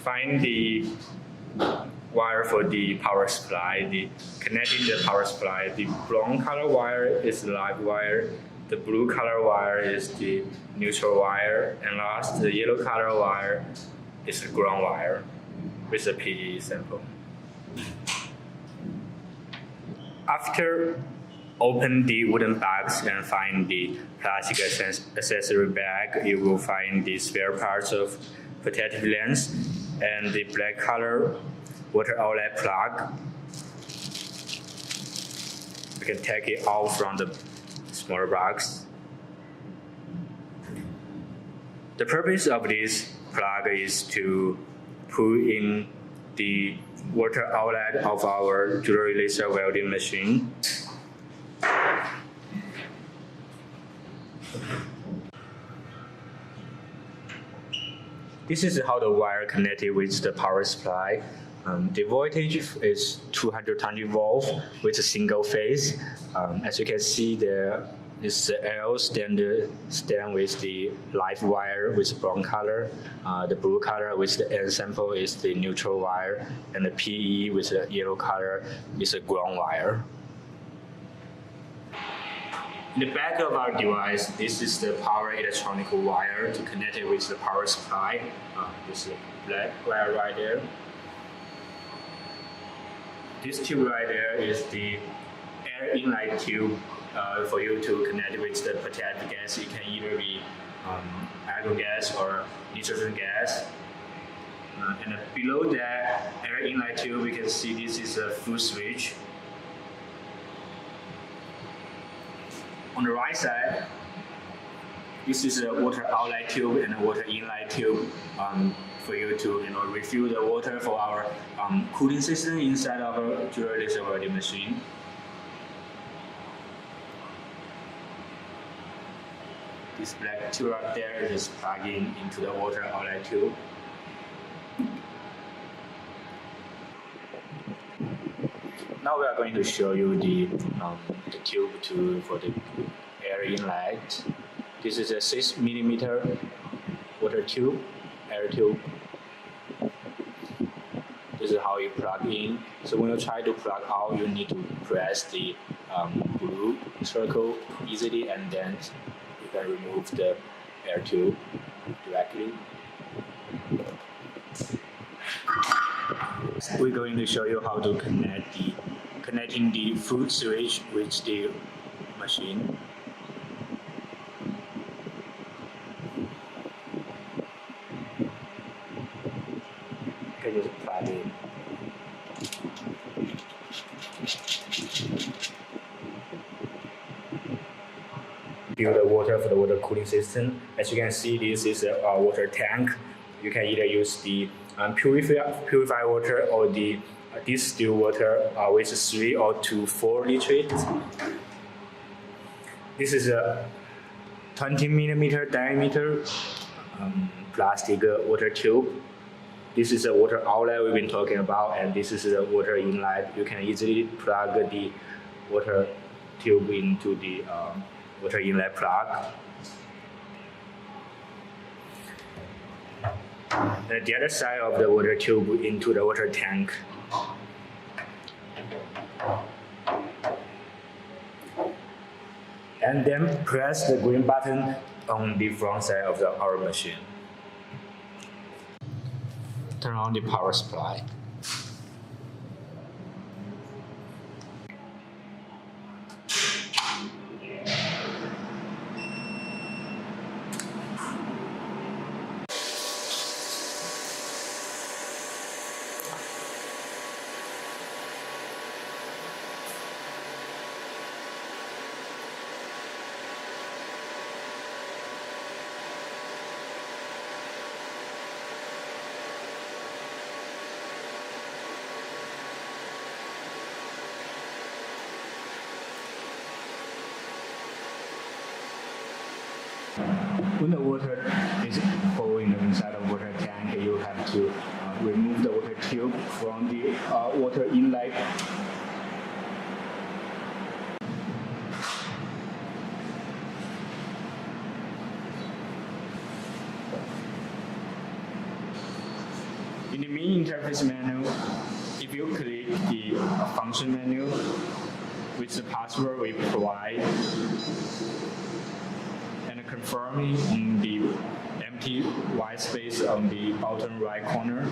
find the wire for the power supply, connecting the power supply. The brown color wire is the live wire, the blue color wire is the neutral wire, and last, the yellow color wire is the ground wire with a PE sample. After open the wooden box and find the plastic accessory bag, you will find the spare parts of protective lens and the black color water outlet plug. You can take it out from the smaller box. The purpose of this plug is to put in the water outlet of our jewelry laser welding machine. This is how the wire connected with the power supply. The voltage is 220 volts with a single phase. As you can see, there is the L stand with the live wire with brown color. The blue color with the N sample is the neutral wire, and the PE with the yellow color is a ground wire. In the back of our device, this is the power electronic wire to connect it with the power supply. This is the black wire right there. This tube right there is the air inlet tube for you to connect with the protected gas. It can either be argon gas or nitrogen gas. And below that air inlet tube, we can see this is a full switch. On the right side, this is a water outlet tube and a water inlet tube for you to refill the water for our cooling system inside our jewelry laser welding machine. This black tube right there is plugging into the water outlet tube. Now we are going to show you the tube for the air inlet. This is a 6mm water tube, air tube. This is how you plug in. So when you try to plug out, you need to press the blue circle easily, and then you can remove the air tube directly. We're going to show you how to connecting the full switch with the machine. You can just plug in. Fill the water for the water cooling system. As you can see, this is a water tank. You can either use the purified water or the distilled water with 3 or 4 liters. This is a 20mm diameter plastic water tube. This is a water outlet we've been talking about, and this is a water inlet. You can easily plug the water tube into the water inlet plug. And the other side of the water tube into the water tank. And then press the green button on the front side of our machine. Turn on the power supply. When the water is flowing inside the water tank, you have to remove the water tube from the water inlet. In interface menu, if you click the function menu, with the password we provide, and confirming in the empty white space on the bottom right corner.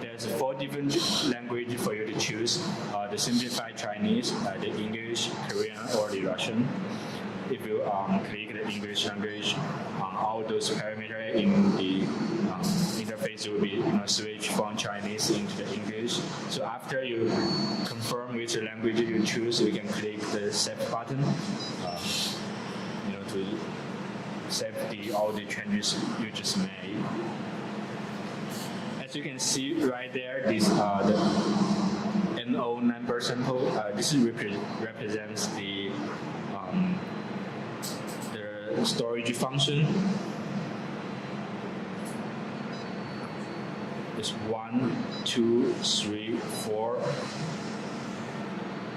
There's 4 different languages for you to choose: the simplified Chinese, the English, Korean, or the Russian. If you click the English language, all those parameters in the interface will be switched from Chinese into the English. So after you confirm which language you choose, you can click the Save button to save all the changes you just made. As you can see right there, this the NO number sample. This represents the storage function. It's 1, 2, 3, 4.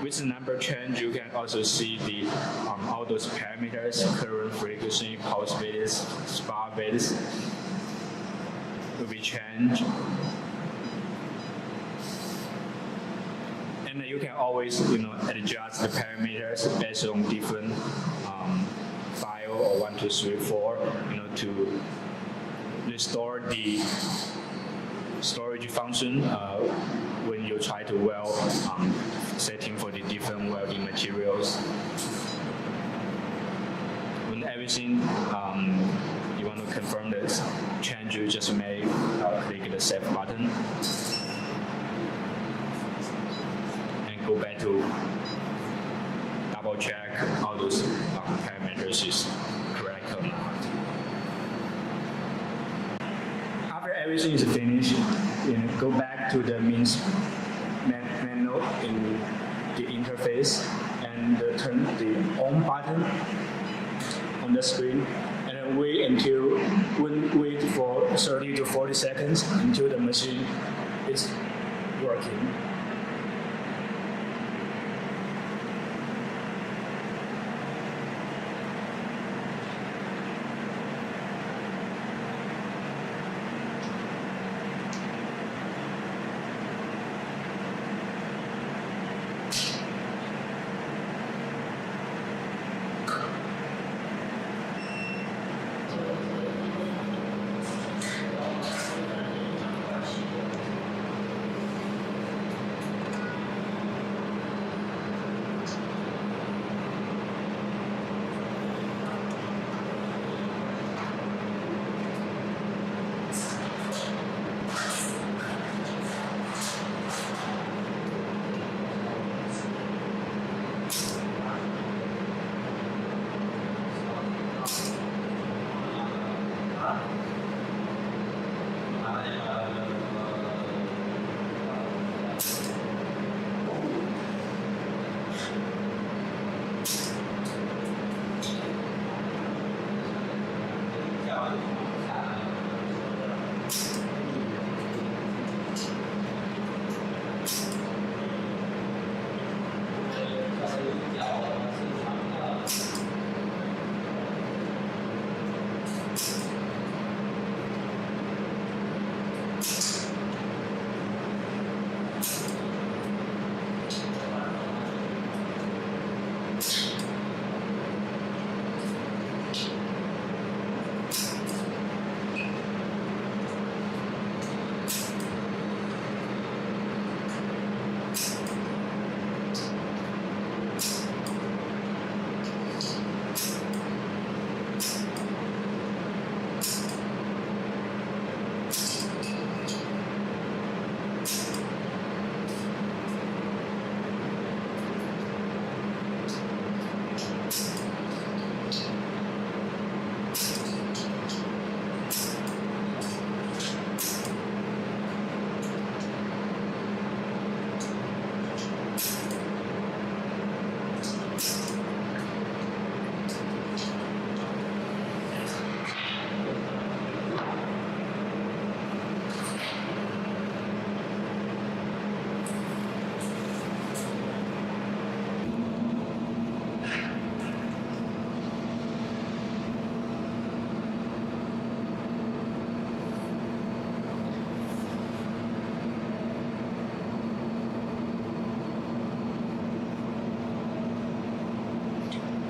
With the number change, you can also see the all those parameters: current frequency, pulse width, spark width will be changed. And you can always adjust the parameters based on different file or 1, 2, 3, 4 to restore the storage function when you try to weld setting for the different welding materials. When everything you want to confirm the change you just made, click the Save button and go back to double check all those parameters is correct or not. After everything is finished, go back to the menu in the interface and turn the on button on the screen, and then wait for 30 to 40 seconds until the machine is working.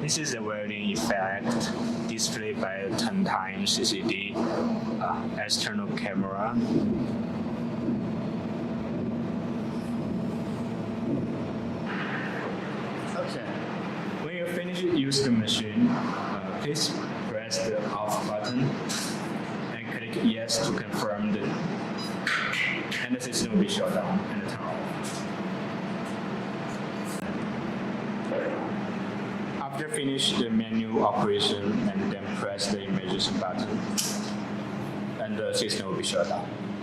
This is the welding effect displayed by a 10 times CCD external camera. Okay. When you finish use the machine, please press the off button and click yes to confirm and the system will be shut down and turn off. After finish the manual operation and then press the emergency button and the system will be shut down.